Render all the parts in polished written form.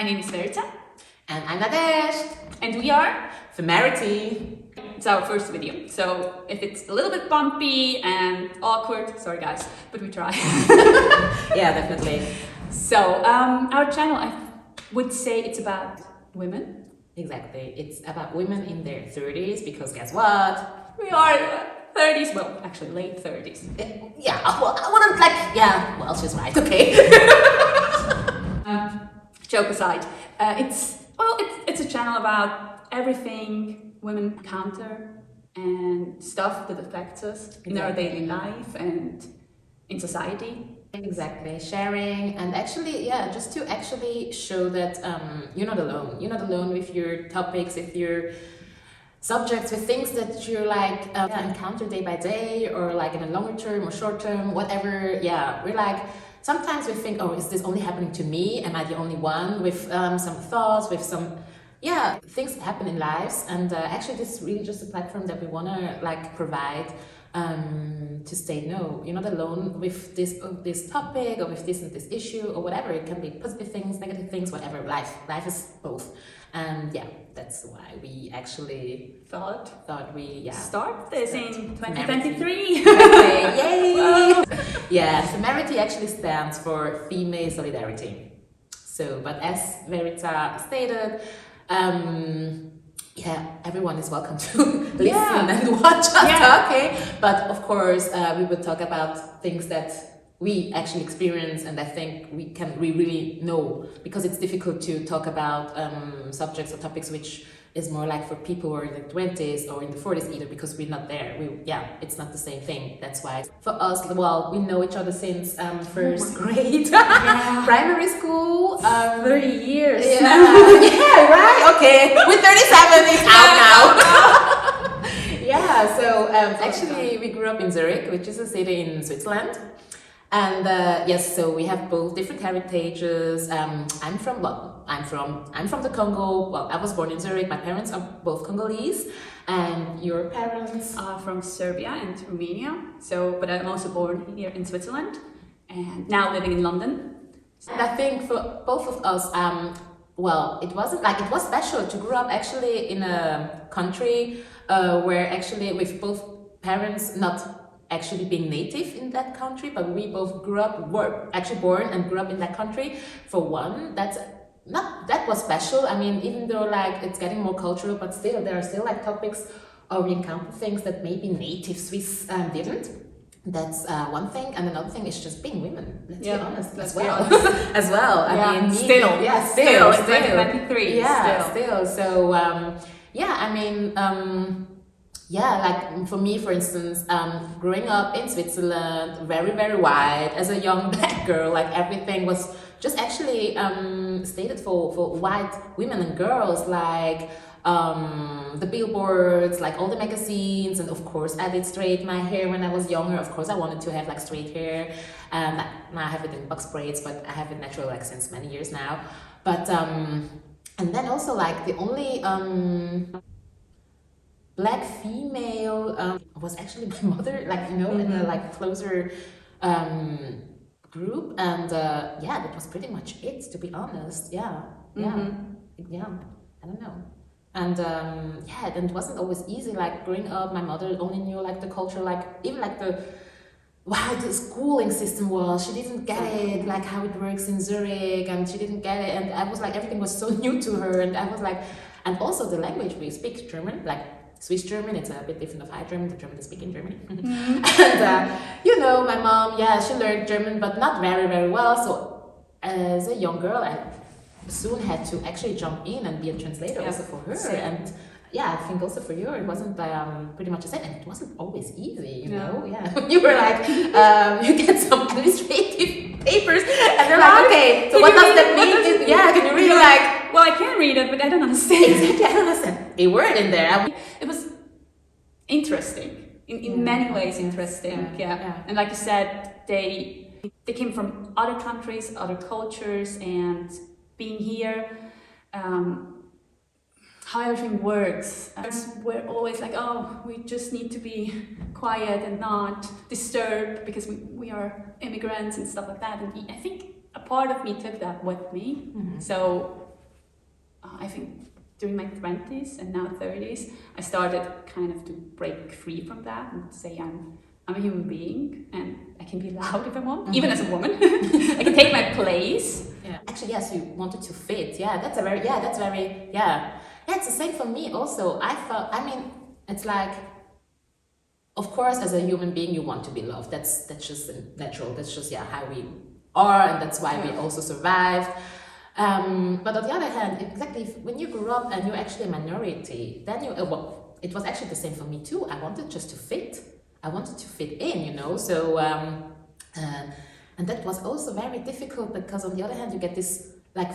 name is Verita. And I'm Nadesh. And we are Femerity. It's our first video, so if it's a little bit bumpy and awkward, sorry guys, but we try. Yeah, definitely. So, our channel, I would say it's about women. Exactly. It's about women in their 30s because guess what? We are 30s, well, actually late 30s. Yeah, well, I wouldn't well, she's right, okay. Joke aside, it's a channel about everything women encounter and stuff that affects us in our daily life and in society. Exactly, sharing and actually, just to actually show that you're not alone. You're not alone with your topics, with your subjects, with things that you're encounter day by day or like in a longer term or short term, whatever. Yeah, we're like, sometimes we think, oh, is this only happening to me? Am I the only one with some thoughts, with some things that happen in lives? And actually this is really just a platform that we want to provide to say, no, you're not alone with this topic or with this and this issue or whatever. It can be positive things, negative things, whatever. Life is both. And that's why we actually thought we start this in 2023. Yay! Yeah, Femerity actually stands for female solidarity. So, but as Verita stated, everyone is welcome to listen and watch us talking. But of course, we will talk about things that we actually experience, and I think we really know, because it's difficult to talk about subjects or topics which is more like for people who are in the 20s or in the 40s either, because we're not there. It's not the same thing. That's why for us, well, we know each other since first grade, primary school, 30 years. Yeah, right. Okay, with 37, it's out now. So actually, we grew up in Zurich, which is a city in Switzerland. And so we have both different heritages. I'm from the Congo. Well, I was born in Zurich. My parents are both Congolese, and your parents are from Serbia and Romania. But I'm also born here in Switzerland, and now living in London. And I think for both of us, it was special to grow up actually in a country where actually with both parents not actually being native in that country, but we both were actually born and grew up in that country. For one, that was special. I mean, even though it's getting more cultural, but still there are still topics or we encounter things that maybe native Swiss didn't. That's one thing, and another thing is just being women. Let's be honest, as well. I mean, still, 2023. Still. So, for me, for instance, growing up in Switzerland, very, very white, as a young black girl, everything was just actually stated for white women and girls, the billboards, all the magazines, and of course I did straight my hair when I was younger. Of course I wanted to have straight hair, and now I have it in box braids, but I have it natural since many years now. But and then also the only black female was actually my mother, in a closer group, and that was pretty much it, to be honest. I don't know. And and it wasn't always easy. Growing up, my mother only knew the culture, even the schooling system was. She didn't get it, how it works in Zurich, and she didn't get it. And I was everything was so new to her, and I was and also the language we speak German, Swiss German, it's a bit different of High German, the German they speak in Germany. And my mom, she learned German, but not very, very well. So as a young girl, I soon had to actually jump in and be a translator also for her. And I think also for you, it wasn't pretty much the same, and it wasn't always easy, you know. You were you get some administrative papers, and they're okay, so what does that mean? Can you read it? Well, I can read it, but I don't understand. Exactly, I don't understand a word in there. It was interesting, in many ways interesting, And like you said, they came from other countries, other cultures, and being here, how everything works. We're always we just need to be quiet and not disturb because we are immigrants and stuff like that. And I think a part of me took that with me. So I think during my 20s and now 30s, I started kind of to break free from that and say I'm a human being and I can be loud if I want, even as a woman. I can take my place. Yeah. Actually, yes, you wanted to fit. Yeah, that's very, yeah. It's the same for me also. It's like, of course, as a human being, you want to be loved. That's just natural. That's just, how we are, and that's why we also survived. But on the other hand, exactly, when you grew up and you're actually a minority, then it was actually the same for me too. I wanted just to fit. I wanted to fit in, So, and that was also very difficult because on the other hand, you get this, like,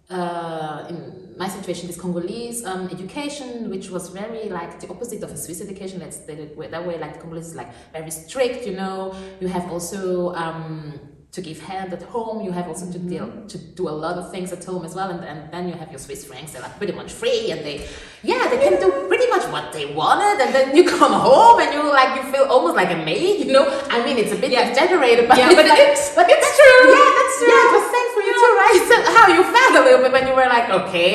in my situation, this Congolese education, which was very like the opposite of a Swiss education. Let's say it that way. Like the Congolese is like very strict, You have also to give hand at home. You have also to do a lot of things at home as well. And then you have your Swiss francs. They're like pretty much free, and they can do pretty much what they wanted. And then you come home and you feel almost like a maid, I mean, it's a bit exaggerated, but but it's true. Yeah, that's true. Yeah, it was same for you too, right? So how you felt a little bit when you were like, okay,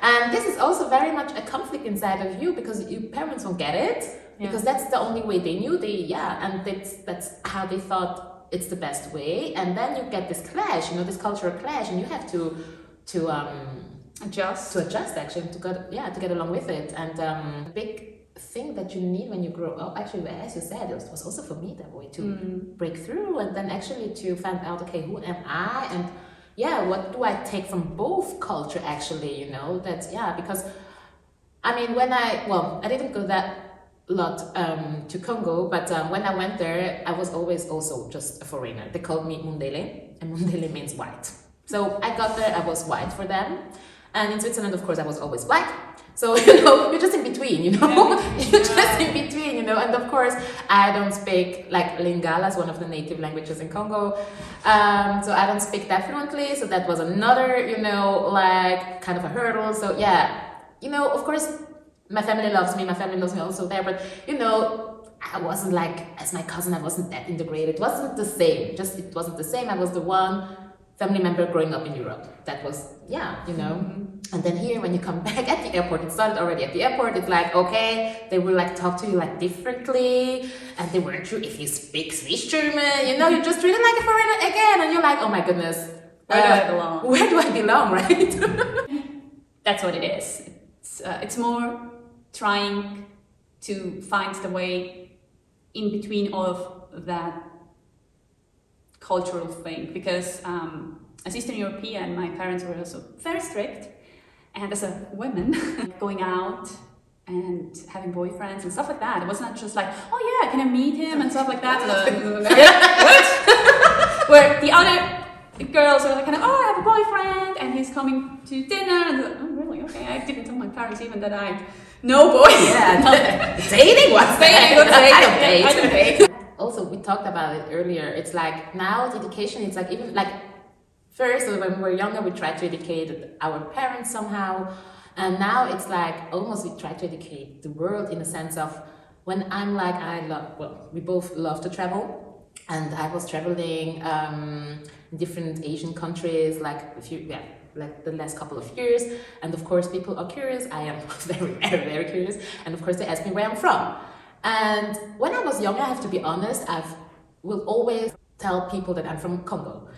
And this is also very much a conflict inside of you because your parents don't get it because that's the only way they knew. And that's how they thought it's the best way. And then you get this clash, this cultural clash, and you have to adjust actually to get along with it. And a big thing that you need when you grow up, actually, as you said, it was also for me that way to break through and then actually to find out, okay, who am I, and what do I take from both culture actually, because I mean, I didn't go that lot to Congo, but when I went there, I was always also just a foreigner. They called me Mundele, and Mundele means white. So I got there, I was white for them. And in Switzerland, of course, I was always black. So, you're just in between, You're just in between, And of course, I don't speak like Lingala, is one of the native languages in Congo. So I don't speak that fluently. So that was another, like kind of a hurdle. So of course, my family loves me also there. But, I wasn't like, as my cousin, I wasn't that integrated. It wasn't the same. It wasn't the same. I was the one family member growing up in Europe. That was, And then here, when you come back at the airport, it started already at the airport. It's like, okay, they will like talk to you like differently, and they weren't sure if you speak Swiss German. You're just treated like a foreigner again, and you're like, oh my goodness, where do I belong? Where do I belong, right? That's what it is. It's more trying to find the way in between all of that cultural thing, because as Eastern European, my parents were also very strict, and as a woman, going out and having boyfriends and stuff like that, it was not just like, oh yeah, can I meet him and stuff like that. What? Where the other girls are like, kind of, oh, I have a boyfriend and he's coming to dinner, and like, oh really? Okay, I didn't tell my parents even that I know boys. Yeah, dating? What's dating? I don't date. Also, we talked about it earlier. It's like now the education, it's like even like first when we were younger, we tried to educate our parents somehow. And now it's like almost we try to educate the world in a sense of when I'm like, we both love to travel. And I was traveling in different Asian countries, like the last couple of years. And of course, people are curious. I am very, very, very curious. And of course, they ask me where I'm from. And when I was younger, I have to be honest, I will always tell people that I'm from Congo.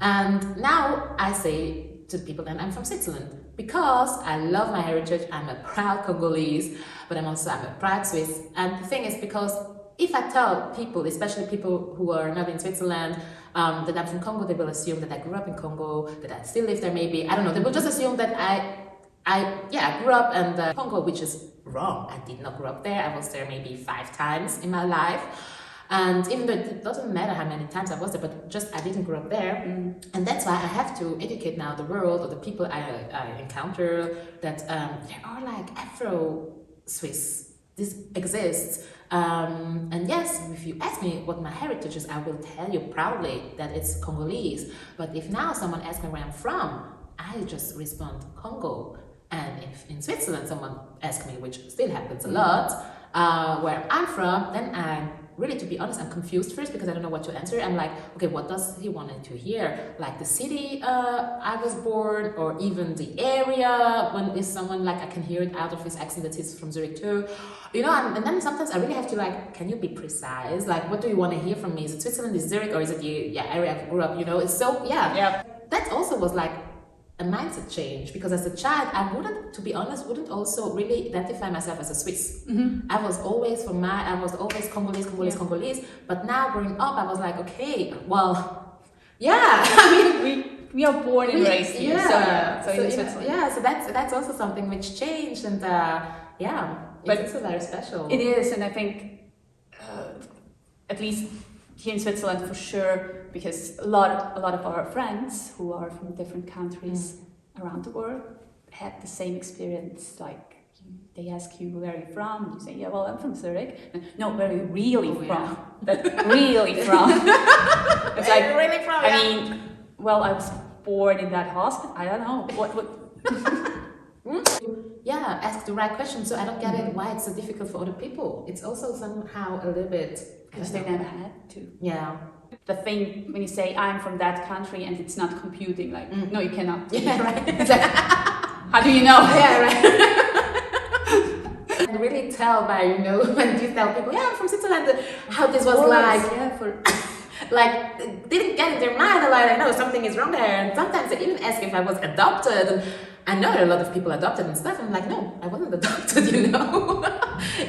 And now I say to people that I'm from Switzerland because I love my heritage. I'm a proud Congolese, but I'm a proud Swiss. And the thing is, because if I tell people, especially people who are not in Switzerland, that I'm from Congo, they will assume that I grew up in Congo, that I still live there maybe. I don't know. They will just assume that I grew up in Congo, which is wrong. I did not grow up there. I was there maybe 5 times in my life. And even though it doesn't matter how many times I was there, but just I didn't grow up there. And that's why I have to educate now the world or the people I encounter that there are like Afro-Swiss. This exists. And yes, if you ask me what my heritage is, I will tell you proudly that it's Congolese. But if now someone asks me where I'm from, I just respond Congo. And if in Switzerland someone asks me, which still happens a lot, where I'm from, then I really, to be honest, I'm confused first because I don't know what to answer. I'm like, okay, what does he want to hear? Like the city I was born, or even the area? When is someone like, I can hear it out of his accent that he's from Zurich too, you know? And then sometimes I really have to like, can you be precise? Like, what do you want to hear from me? Is it Switzerland, is Zurich, or is it the area I grew up? You know, it's so That also was like a mindset change, because as a child I wouldn't, to be honest, also really identify myself as a Swiss. I was always Congolese, but now growing up I was like, okay, well, I mean, we are born and raised here, so in Switzerland. So that's also something which changed, and but it's also very special. It is, and I think at least here in Switzerland for sure, because a lot of our friends who are from different countries around the world had the same experience. Like they ask you, where are you from? And you say, yeah, well, I'm from Zurich. And, no, where are you really from? But really from? It's like, really from? I mean, well, I was born in that hospital. I don't know what. Ask the right question, so I don't get it why it's so difficult for other people. It's also somehow a little bit, because they never had to. Yeah. The thing when you say I'm from that country and it's not computing, like no, you cannot. Yeah, right. It's like, how do you know? Yeah, right. And really tell by, you know, when you tell people, yeah, I'm from Switzerland, how this was like. Yeah, for like, didn't get in their mind, like, I know something is wrong there. And sometimes they even ask if I was adopted. And I know a lot of people adopted and stuff. I'm like, no, I wasn't adopted, you know.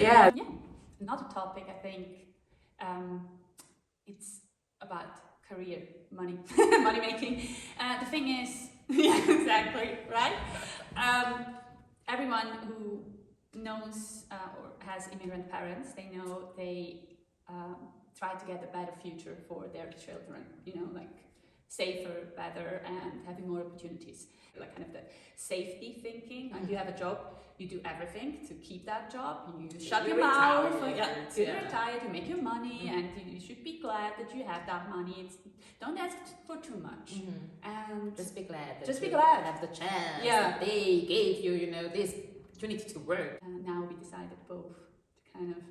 Yeah. Another topic, I think, it's about career, money, money making. The thing is, yeah, exactly, right? Everyone who knows or has immigrant parents, they know they try to get a better future for their children, you know, like safer, better, and having more opportunities. Like kind of the safety thinking, like you have a job, you do everything to keep that job, you shut your mouth, you're retired, you make your money, and you should be glad that you have that money. Don't ask for too much, and just be glad that you have the chance that they gave you, you know, this opportunity to work. Now we decided both to kind of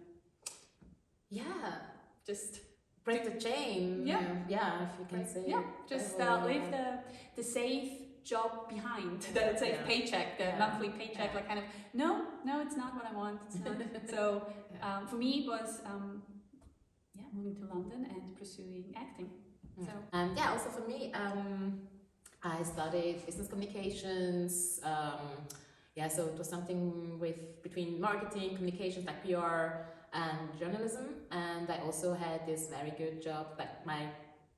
just break the chain. If you can say. Just leave the safe job behind, the safe paycheck, the monthly paycheck, like kind of no, it's not what I want. It's not. So for me it was moving to London and pursuing acting. So also for me, I studied business communications. So it was something between marketing, communications, like PR and journalism. And I also had this very good job. Like my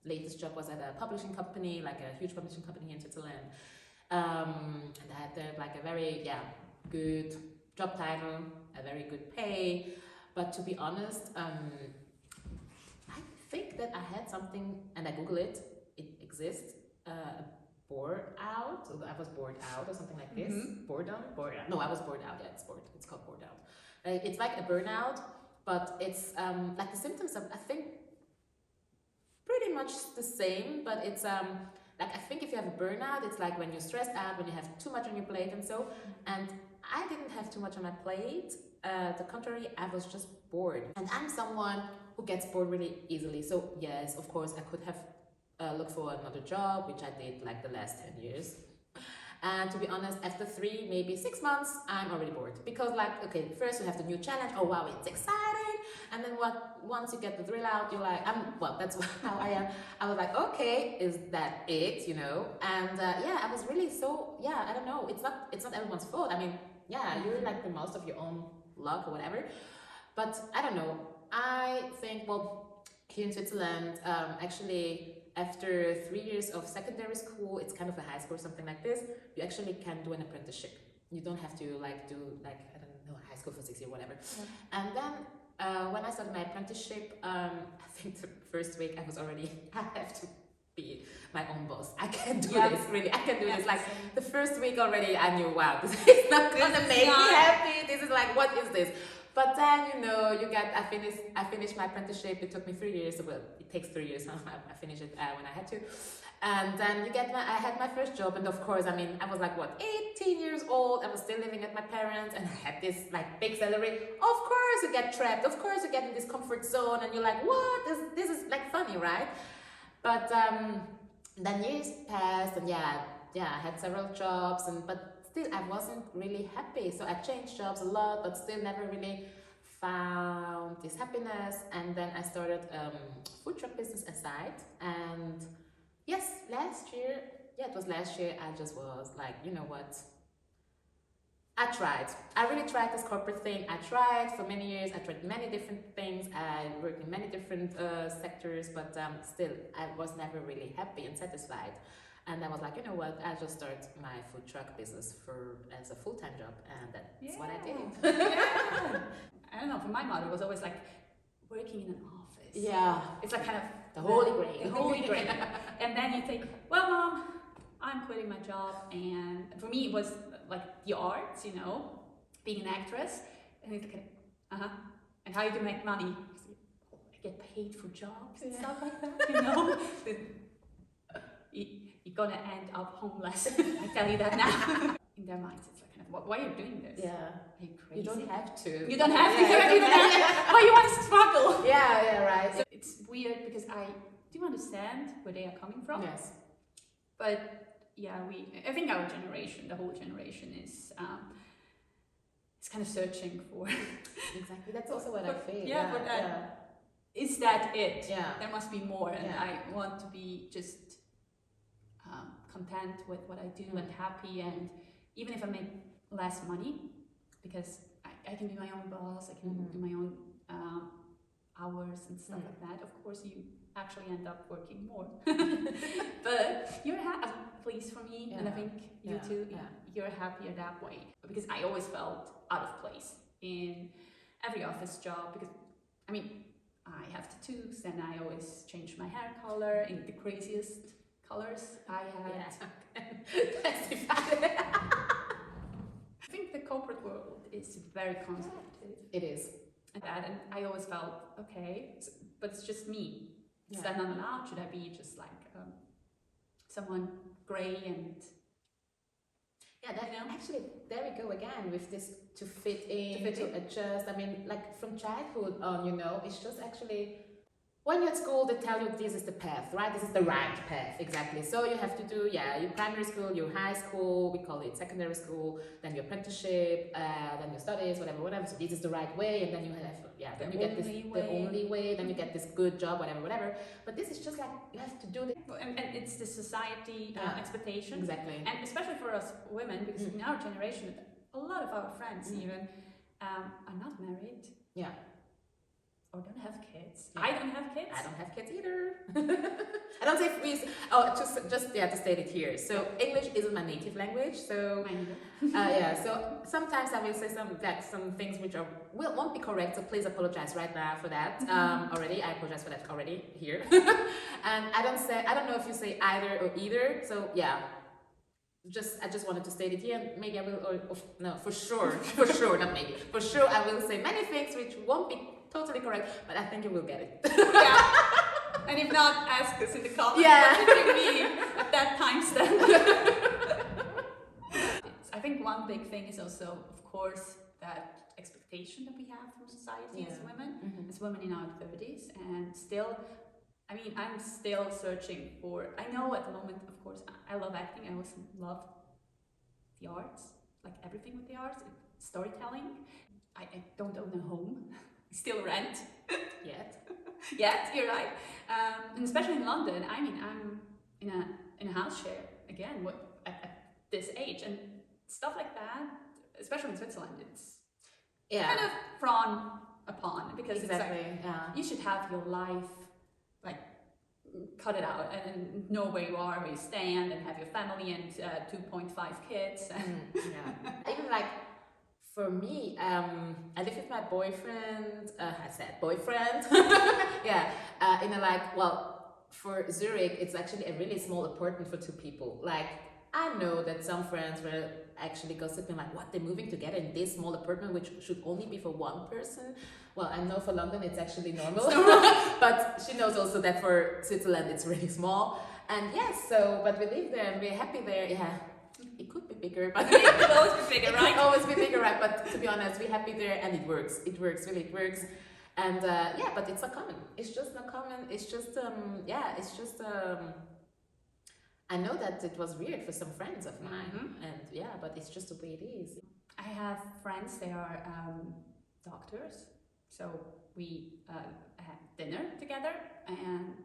latest job was at a publishing company, like a huge publishing company in Switzerland. And I had like a very good job title, a very good pay. But to be honest, I think that I had something, and I Google it exists, bored out. So I was bored out or something like this. Boredom? No, I was bored out. Yeah, it's called bored out. It's like a burnout, but it's like the symptoms of, I think, pretty much the same, but it's like, I think if you have a burnout, it's like when you're stressed out, when you have too much on your plate and so, and I didn't have too much on my plate. The contrary, I was just bored. And I'm someone who gets bored really easily. So yes, of course, I could have looked for another job, which I did like the last 10 years. And to be honest, after 3, maybe 6 months, I'm already bored. Because like, okay, first you have the new challenge, oh wow, it's exciting. And then once you get the thrill out, you're like, that's how I am. I was like, okay, is that it, you know? And I was really I don't know, it's not everyone's fault. I mean, you're like the most of your own luck or whatever. But I don't know, I think, well, here in Switzerland, actually, after 3 years of secondary school, it's kind of a high school or something like this, you actually can do an apprenticeship. You don't have to like do like, I don't know, high school for 6 years or whatever. And then when I started my apprenticeship, I think the first week I was already, I have to be my own boss. I can do this, really, I can do this. Like the first week already I knew, wow, this is not gonna make me happy. This is like, what is this? But then, you know, I finished my apprenticeship. It took me 3 years. Well, it takes 3 years. I finished it when I had to. And then I had my first job. And of course, I mean, I was like, what, 18 years old. I was still living at my parents and I had this like big salary. Of course you get trapped. Of course you get in this comfort zone and you're like, what? This is like funny, right? But then years passed and I had several jobs but still I wasn't really happy. So I changed jobs a lot, but still never really found this happiness. And then I started food truck business aside. And yes, it was last year, I just was like, you know what? I really tried this corporate thing. I tried for many years. I tried many different things. I worked in many different sectors, but still I was never really happy and satisfied. And I was like, you know what, I'll just start my food truck business as a full-time job. And that's what I did. I don't know, for my mother, it was always like working in an office. Yeah. It's like kind of The holy grail. The holy grail. And then you think, well, Mom, I'm quitting my job. And for me, it was like the arts, you know, being an actress. And it's like, and how you can make money. I get paid for jobs and stuff like that, you know. You're gonna end up homeless. I tell you that now. In their minds, it's like, why are you doing this? Yeah. Are you crazy? You don't have to. You don't have to. You don't have to. Why you want to struggle? Yeah, right. So it's weird because I do understand where they are coming from. Yes. But yeah, I think our generation, the whole generation is kind of searching for. Exactly. That's also what I feel. Is that it? Yeah. There must be more, and I want to be just content with what I do and happy, and even if I make less money, because I can be my own boss, I can do my own hours and stuff like that. Of course, you actually end up working more, but you're happy, at least for me, and I think you too. You're happier that way, because I always felt out of place in every office job, because I mean, I have tattoos and I always change my hair color in the craziest colors. I had. I think the corporate world is very conservative. It is. And I always felt, okay, but it's just me. Is that not allowed? Should I be just like someone grey and... Actually, there we go again with this to fit in, to adjust. I mean, like from childhood on, you know, it's just actually... When you're at school, they tell you this is the path, right? This is the right path, exactly. So you have to do, your primary school, your high school, we call it secondary school, then your apprenticeship, then your studies, whatever. So this is the right way, and then you have, then you get this, the only way, then you get this good job, whatever. But this is just like, you have to do this. And it's the society expectation. Exactly. And especially for us women, because in our generation, a lot of our friends even are not married. Yeah. Or don't have kids. Yeah. I don't have kids. I don't have kids either. I don't say please. Just to state it here. So English isn't my native language. So so sometimes I will say some things which won't be correct. So please apologize right now for that. Already, I apologize for that already here. And I don't know if you say either or either. So yeah. I just wanted to state it here. Maybe I will. For sure, not maybe. For sure, I will say many things which won't be totally correct, but I think you will get it. And if not, ask us in the comments. What did you mean at that timestamp? I think one big thing is also, of course, that expectation that we have from society as women in our 30s, and still, I mean, I'm still searching for. I know at the moment, of course, I love acting. I also love the arts, like everything with the arts, storytelling. I don't own a home. Still rent. Yet, you're right. And especially in London, I mean, I'm in a house share again at this age, and stuff like that, especially in Switzerland, it's kind of frowned upon, because it's like, you should have your life, like, cut it out and know where you are, where you stand, and have your family and 2.5 kids. Even like, for me, I live with my boyfriend, I said boyfriend, in a for Zurich, it's actually a really small apartment for 2 people. Like, I know that some friends were actually gossiping like, what, they're moving together in this small apartment which should only be for one person. Well, I know for London it's actually normal, but she knows also that for Switzerland it's really small. And yes, so, but we live there and we're happy there. Yeah, it could be bigger, but it could always be bigger, it right? could always be bigger, right? But to be honest, we're happy there and it works. It works, really, it works. And yeah, but it's not common. It's just not common. It's just, yeah, it's just, I know that it was weird for some friends of mine. And yeah, but it's just the way it is. I have friends, they are doctors. So we had dinner together, and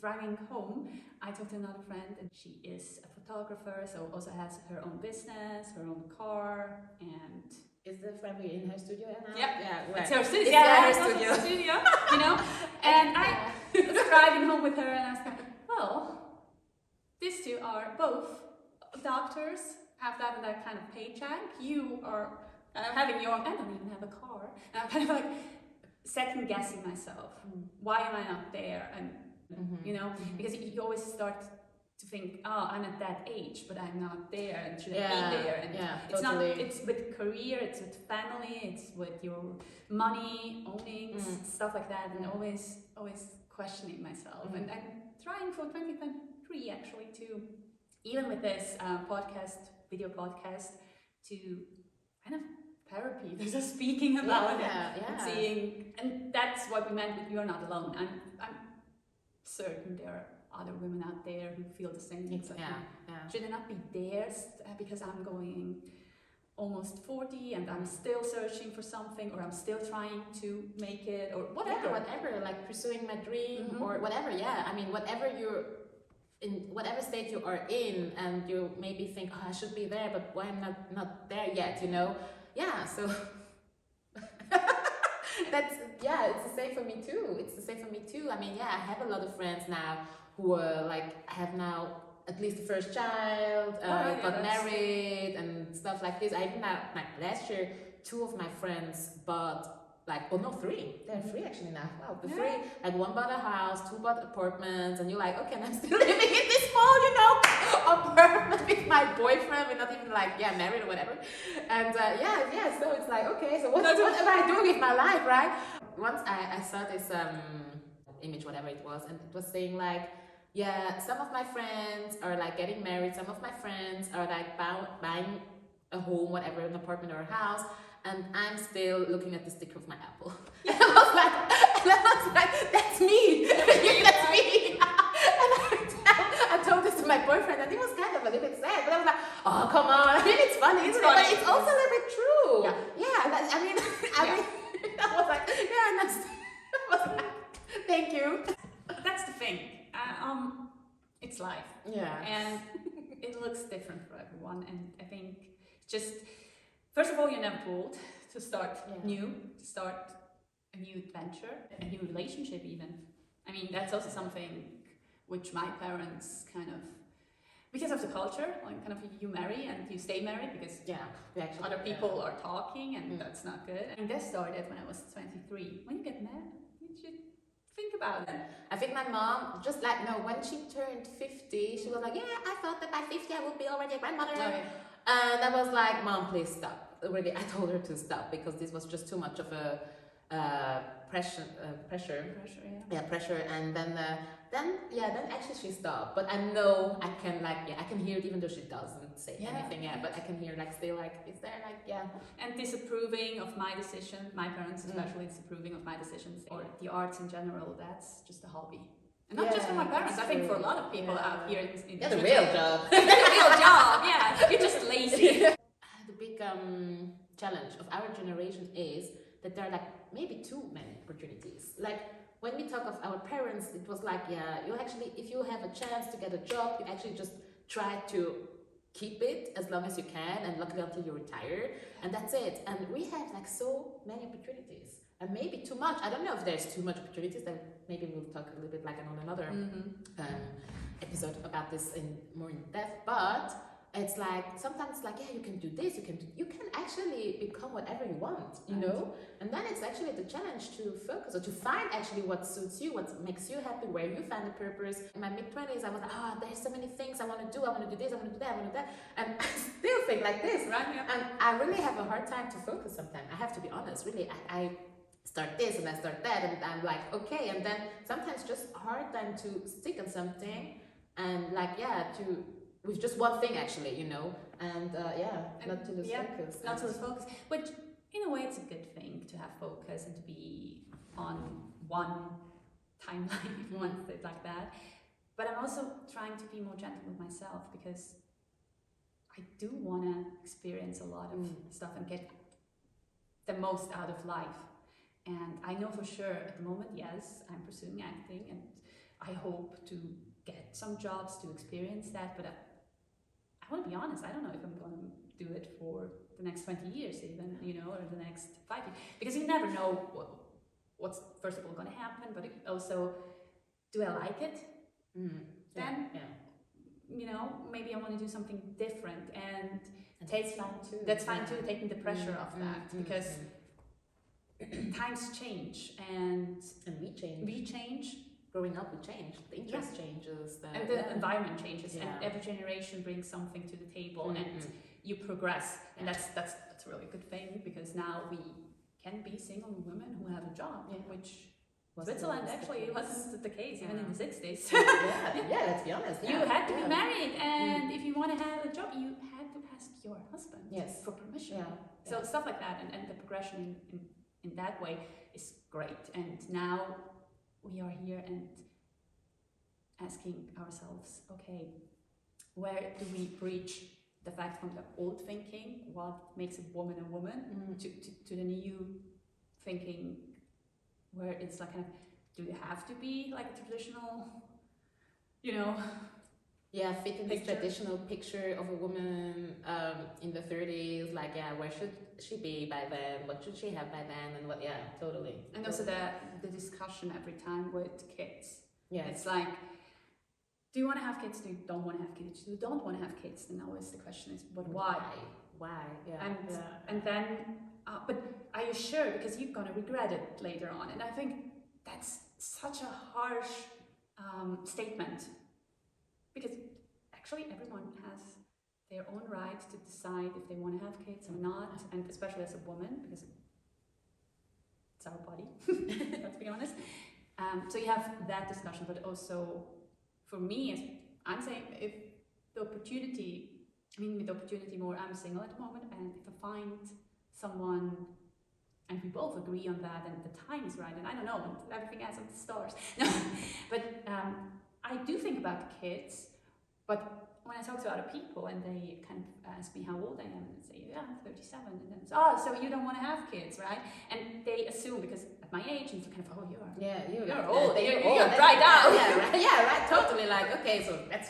driving home, I talked to another friend, and she is a photographer, so also has her own business, her own car, and Is the friend we in her studio now? yeah, Yeah, it's her studio. It's Yeah, her it's studio. her studio, you know. And I was driving home with her, and I was like, well, these two are both doctors, have that kind of paycheck. You are having your, I don't even have a car, and I'm kind of like second guessing myself. Why am I not there? And you know, because you always start to think, oh, I'm at that age, but I'm not there, and should I be there? And it's totally. not. It's with career, it's with family, it's with your money, owning stuff like that, and always questioning myself. And I'm trying for 2023 actually to, even with this video podcast, to kind of therapy. There's a speaking about it, and seeing, and that's what we meant with "you're not alone." I'm certain there are other women out there who feel the same things like me. Should I not be there because I'm going almost 40 and I'm still searching for something, or I'm still trying to make it, or whatever. Whatever, like pursuing my dream or whatever. Yeah, I mean, whatever you're in, whatever state you are in, and you maybe think, oh, I should be there, but why I'm not there yet, you know? Yeah, so that's, yeah, it's the same for me too. It's the same for me too. I mean, yeah, I have a lot of friends now who are like, have now at least the first child, got married and stuff like this. I even now, like last year, 2 of my friends bought like, oh no, 3. There are 3 actually now. Wow, the 3, like one bought a house, 2 bought apartments, and you're like, okay, and I'm still living in this small, you know, apartment with my boyfriend. We're not even like, married or whatever. And so it's like, okay, so what am I doing with my life, right? Once I saw this image, whatever it was, and it was saying like, yeah, some of my friends are like getting married, some of my friends are like buying a home, whatever, an apartment or a house, and I'm still looking at the sticker of my apple. And I was like, that's me. That's me. And I told this to my boyfriend, and he was kind of a little bit sad, but I was like, oh, come on. I mean, it's funny, isn't it? But it's also a little bit true. I mean, I was like, and I was like, thank you. That's the thing. It's life. Yeah. And it looks different for everyone. And I think just, first of all, you're never told to start new, to start a new adventure, a new relationship even. I mean, that's also something which my parents kind of, because of the culture, like kind of you marry and you stay married because other people are talking, and that's not good. And this started when I was 23. When you get married, you should think about it. I think my mom, just like, no, when she turned 50, she was like, yeah, I thought that by 50 I would be already a grandmother. And I was like, Mom, please stop. Really, I told her to stop because this was just too much of a pressure. Pressure. And then actually she stopped. But I know I can I can hear it even though she doesn't say anything. But I can hear still is there and disapproving of my decision. My parents especially disapproving of my decisions, or the arts in general. That's just a hobby. And not just for my parents, I think for a lot of people out here in the real job. The real job, you're just lazy. The big challenge of our generation is that there are maybe too many opportunities. Like when we talk of our parents, it was like, you actually, if you have a chance to get a job, you actually just try to keep it as long as you can, and luckily until you retire, and that's it. And we have so many opportunities, and maybe too much. I don't know if there's too much opportunities. Then maybe we'll talk a little bit on another episode about this more in depth. But it's like sometimes like, yeah, you can do this, you can actually become whatever you want, you know. And then it's actually the challenge to focus or to find actually what suits you, what makes you happy, where you find the purpose. In my mid-20s, I was like, there's so many things I want to do. I want to do this, I want to do that, I want to do that, and I still think like this, Right, yeah. And I really have a hard time to focus sometimes. I have to be honest, really. I start this and I start that, and I'm like, okay, and then sometimes just hard time to stick on something, and like, with just one thing actually, you know, and not to lose focus. Not to lose focus, which in a way it's a good thing to have focus and to be on one timeline, if you want to say it like that. But I'm also trying to be more gentle with myself, because I do want to experience a lot of stuff and get the most out of life. And I know for sure at the moment, yes, I'm pursuing acting, and I hope to get some jobs to experience that, but I want to be honest, I don't know if I'm going to do it for the next 20 years even, you know, or the next 5 years, because you never know what's first of all going to happen, but also, do I like it? Then, you know, maybe I want to do something different, and that's fine too. That's fine too, taking the pressure off that, because times change, and we change. We change. Growing up, we change. The interest changes. And the environment changes, and every generation brings something to the table, and you progress. And that's a really good thing, because now we can be single women who have a job, which Switzerland actually wasn't the case even in the 60s. Let's be honest. You had to be married, and if you want to have a job, you had to ask your husband for permission. So stuff like that, and the progression in that way is great. And now we are here and asking ourselves, okay, where do we breach the fact from the old thinking, what makes a woman, to the new thinking, where it's like, kind of, do you have to be like a traditional, you know, fit in this traditional picture of a woman in the 30s, like, where should she be by then, what should she have by then, and what, totally. And also the discussion every time with kids. It's like, do you want to have kids, do you don't want to have kids? Do you don't want to have kids? Then always the question is, but why? And then, but are you sure? Because you're gonna regret it later on. And I think that's such a harsh statement, because actually everyone has their own right to decide if they want to have kids or not, and especially as a woman, because it's our body, let's be honest. So you have that discussion, but also for me, I'm saying, if the opportunity, with the opportunity more, I'm single at the moment, and if I find someone and we both agree on that, and the time is right, and I don't know, and everything else on the stars. No, but I do think about kids, but when I talk to other people and they kind of ask me how old I am, and say, I'm 37, and then it's, so you don't want to have kids, right? And they assume, because at my age, it's kind of, you're old, you're right out. Totally, like, okay, so that's,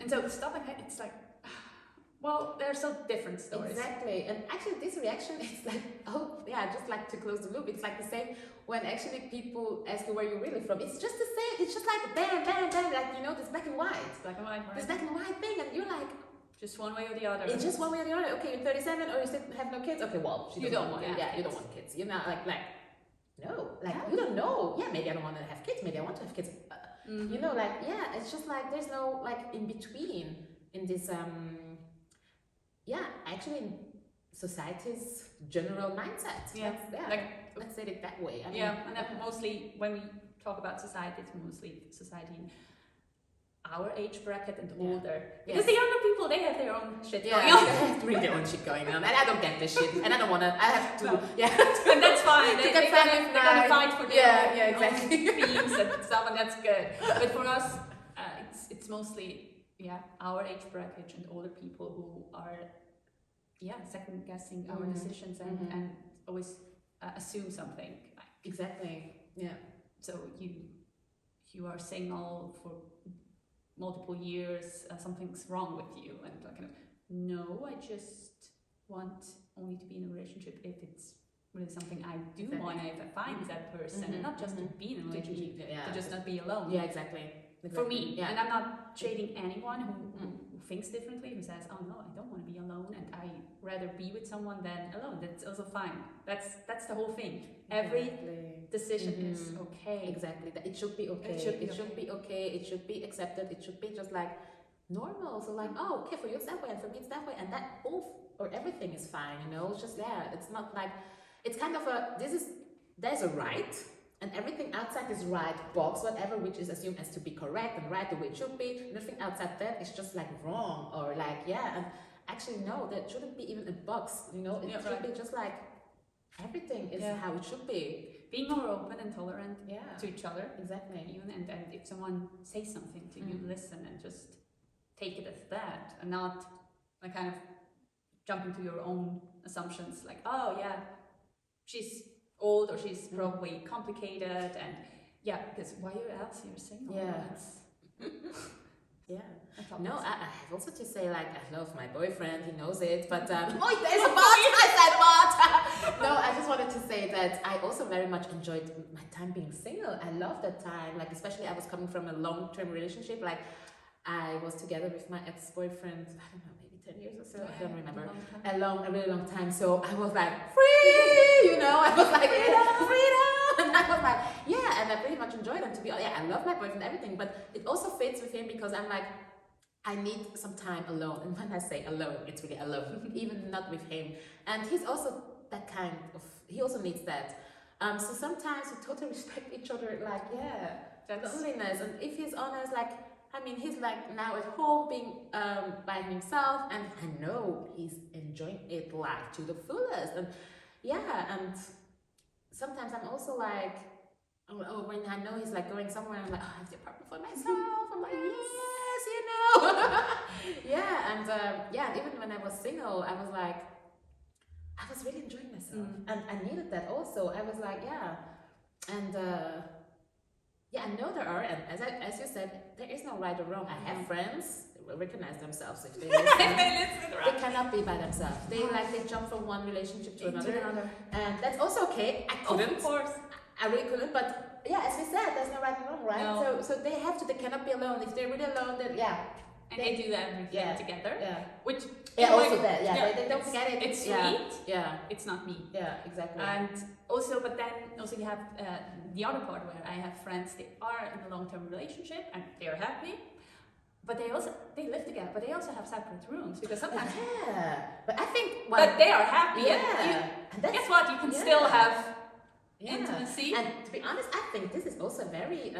And so stuff like that, it's like, well, they're so different stories. Exactly, and actually this reaction is like, just like to close the loop, it's like the same when actually people ask you where you're really from. It's just the same, it's just like bam, bam, bam, like, you know, this black and white. Black and white, right? This black and white thing, and you're like, just one way or the other. It's just one way or the other. Okay, you're 37, or you still have no kids. Okay, well, you don't want kids. You don't want kids. You're not like, no, like, you don't know. Yeah, maybe I don't want to have kids. Maybe I want to have kids. You know, like, it's just like, there's no, like, in between in this, actually in society's general mindset. Let's say it that way. I mean, and then mostly when we talk about society, it's mostly society in our age bracket and older. Because the younger people, they have their own shit going on. They have to bring their own shit going on. And I don't get this shit. And I don't want to, I have to, And that's fine. They're gonna fight for their own themes and stuff, and that's good. But for us, it's mostly, our age bracket and older people who are, second guessing our decisions and always assume something. Exactly. So you are single for multiple years, something's wrong with you, and kind of, no, I just want only to be in a relationship if it's really something I do want, if I find that person, and not just to be in a relationship, to just not be alone. Exactly. For me, Yeah. and I'm not shading anyone who thinks differently, who says, "Oh no, I don't want to be alone, and I rather be with someone than alone." That's also fine. That's the whole thing. Every decision is okay. Exactly. That it should be okay. It should be okay. It should be accepted. It should be just like normal. So like, oh, okay, for you it's that way, and for me it's that way, and that both or everything is fine. You know, it's just it's not like it's kind of there's a right. And everything outside this right box, whatever which is assumed as to be correct and right the way it should be, nothing outside that is just like wrong or like and actually no, that shouldn't be even a box, you know, it should be just like everything is how it should be. Being more open and tolerant to each other. Exactly. Even and if someone says something to you, listen and just take it as that and not like kind of jump into your own assumptions like, oh yeah, she's old or she's probably complicated and because why else you're single? No, I have also to say like I love my boyfriend, he knows it, but oh, there's a but. I said what? No, I just wanted to say that I also very much enjoyed my time being single. I love that time, like especially I was coming from a long-term relationship. Like I was together with my ex-boyfriend, I don't know, maybe 10 years or so, I don't remember, a really long time. So I was like free, you know, I was like freedom, and I was like and I pretty much enjoyed it. To be I love my boyfriend, everything, but it also fits with him because I'm like I need some time alone, and when I say alone, it's really alone, even not with him. And he's also that kind of, he also needs that. So sometimes we totally respect each other, like that's loneliness. And if he's honest, like I mean, he's like now at home being by himself, and I know he's enjoying it like to the fullest. And and sometimes I'm also like, when I know he's like going somewhere, I'm like, oh, I have the apartment for myself. I'm like, yes, you know. And even when I was single, I was like, I was really enjoying myself, and I needed that also. I was like, and I know there are, and as you said, there is no right or wrong. I have friends that will recognize themselves if they listen. They cannot be by themselves. They jump from one relationship to another, and that's also okay. I couldn't. Of course. I really couldn't, but as we said, there's no right and wrong, right? No. So they cannot be alone. If they're really alone, then and they do everything together. Which also that they don't get it. It's sweet. It's not me. Exactly. And also, but then also you have the other part where I have friends. They are in a long-term relationship and they are happy. But they live together, but they also have separate rooms because sometimes. But I think. But they are happy. And guess what? You can still have intimacy. And to be honest, I think this is also a very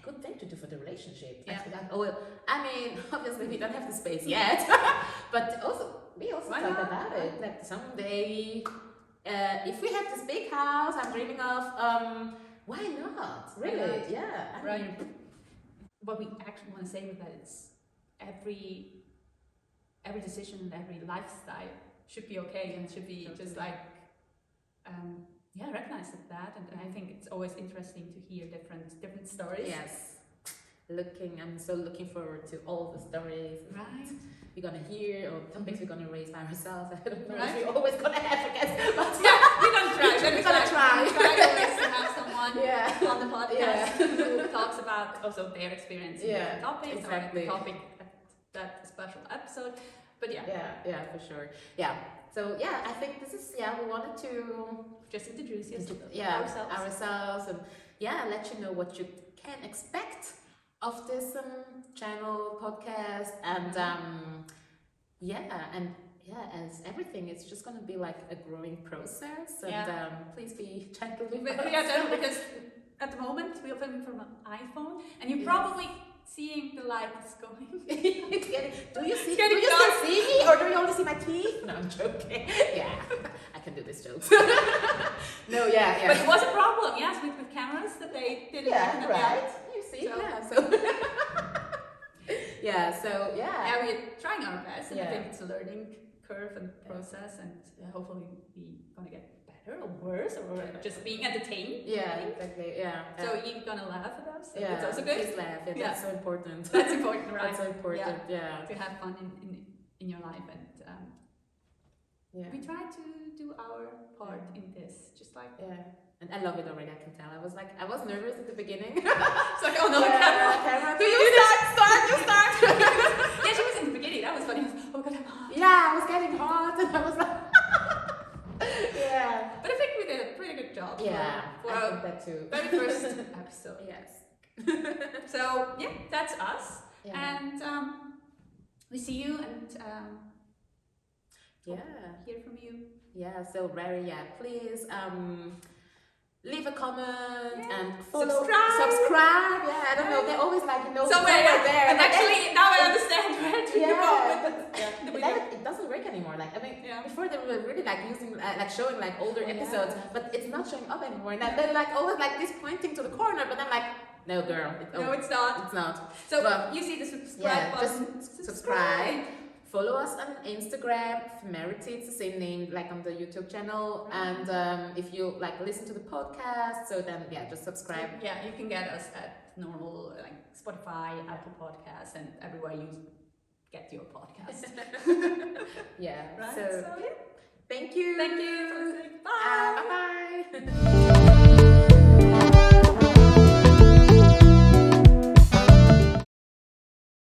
good thing to do for the relationship. I mean, obviously we don't have the space yet, but we also talked about it. Like someday, if we have this big house I'm dreaming of, why not? Really? I mean, what we actually want to say with that is every decision and every lifestyle should be okay and should be just like recognize that, and I think it's always interesting to hear different stories. I'm so looking forward to all the stories we're gonna hear or topics we're gonna raise by ourselves. I don't know if we're always gonna have guests, but we're gonna try. We're gonna try always to have someone on the podcast who talks about also their experience in the topics or the topic at that special episode. But for sure. So I think this is we wanted to just introduce ourselves and let you know what you can expect of this channel podcast and as everything, it's just going to be like a growing process, and please be gentle with us. Because at the moment we are filming from an iPhone, and you're probably seeing the light is going. Do you still see me, or do you only see my teeth? No, I'm joking. I can do this joke. No, But it was a problem, with cameras that they didn't. Right. You see, so we're trying our best, and I think it's a learning curve and process, and hopefully we're gonna get better or worse or just being entertained. Exactly. So you're gonna laugh at us. So it's also good. Please laugh. That's so important. That's important, right? That's so important. To have fun in your life, and we try to do our part in this, just like And I love it already, I can tell. I was nervous at the beginning. It's like, oh no, the Yeah, camera. Do you start, you start. Yeah, she was in the beginning. That was funny. Oh god, I'm hot. Yeah, I was getting hot and I was like, yeah. But I think we did a pretty good job. Yeah, For I our think that too. very first episode. Yes. So yeah, that's us. Yeah. And we see you and Yeah. hear from you. Yeah, so Rary, yeah, please leave a comment Yeah. and follow, Subscribe. Yeah, I don't know, they're always like, Somewhere there. And actually, now I understand where to yeah, go but with the but video. then it doesn't work anymore. Like I mean, Yeah. before they were really like using like showing like older Yeah. episodes, but it's not showing up anymore. And they're like always like this pointing to the corner, but I'm like, no, girl, No, it's not. it's not. So But- you see the subscribe Yeah, button. just subscribe. Follow us on Instagram, Ephemerity, it's the same name like on the YouTube channel. And if you like listen to the podcast, so then yeah, just subscribe. Yeah, you can get us at normal like Spotify, Apple Podcasts, and everywhere you get your podcast. Yeah. Right? So So yeah. thank you. Thank you for listening. Bye. Bye bye.